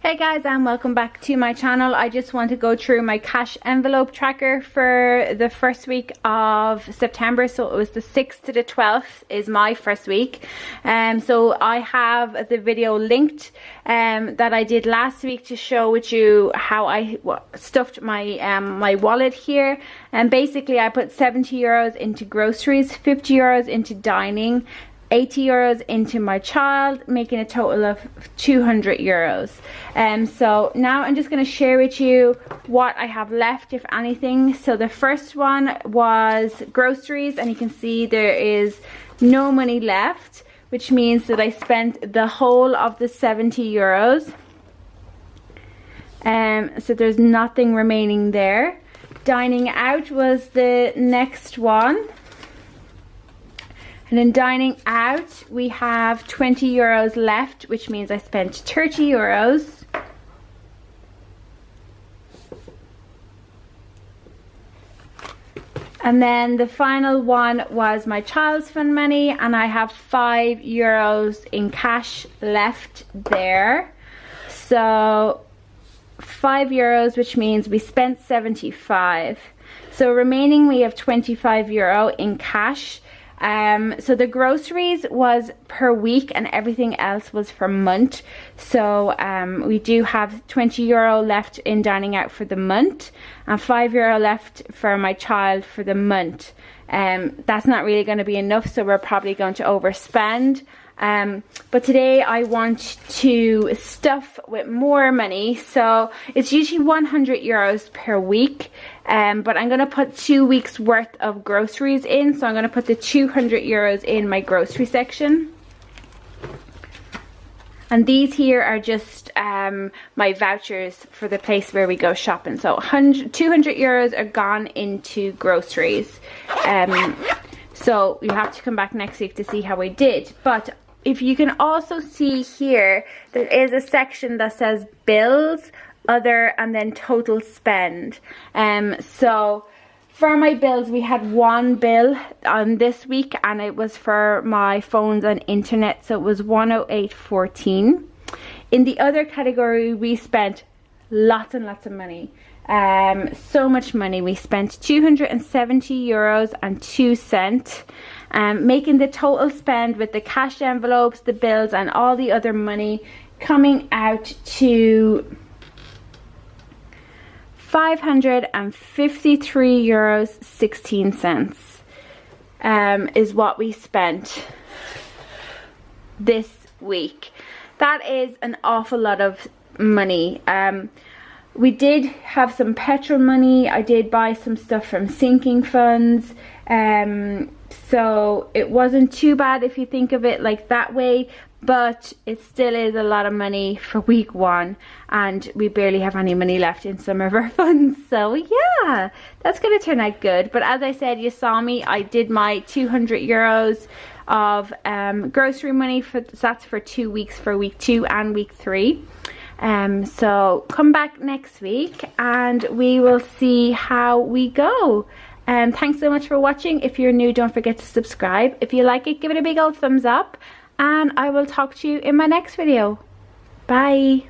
Hey guys, and welcome back to my channel. I just want to go through my cash envelope tracker for the first week of September. So it was the 6th to the 12th is my first week. So I have the video linked that I did last week to show with you how I stuffed my my wallet here. And basically I put 70 euros into groceries, 50 euros into dining, 80 euros into my child, making a total of 200 euros. So now I'm just going to share with you what I have left, if anything. So the first one was groceries, and you can see there is no money left, which means that I spent the whole of the 70 euros. So there's nothing remaining there. Dining out was the next one. And then dining out, we have 20 euros left, which means I spent 30 euros. And then the final one was my child's fund money, and I have 5 euros in cash left there. So 5 euros, which means we spent 75. So remaining we have 25 euro in cash. So the groceries was per week and everything else was per month. So we do have 20 euro left in dining out for the month and 5 euro left for my child for the month. That's not really going to be enough, so we're probably going to overspend. But today I want to stuff with more money. So it's usually 100 euros per week. But I'm going to put 2 weeks worth of groceries in. So I'm going to put the 200 euros in my grocery section. And these here are just my vouchers for the place where we go shopping. So 200 euros are gone into groceries. So you have to come back next week to see how I did. But if you can also see here, there is a section that says bills, other, and then total spend. So for my bills, we had one bill on this week, and it was for my phones and internet, so it was 108.14. In the other category, we spent lots and lots of money. So much money. We spent 270 euros and 2 cents. Making the total spend with the cash envelopes, the bills, and all the other money coming out to 553 euros 16 cents is what we spent this week. That is an awful lot of money. We did have some petrol money. I did buy some stuff from sinking funds. So it wasn't too bad if you think of it like that way, but it still is a lot of money for week one, and we barely have any money left in some of our funds. So yeah, that's going to turn out good. But as I said, you saw me, I did my 200 euros of grocery money, so that's for 2 weeks, for week 2 and week 3. So come back next week and we will see how we go. Thanks so much for watching. If you're new, don't forget to subscribe. If you like it, give it a big old thumbs up, and I will talk to you in my next video. Bye.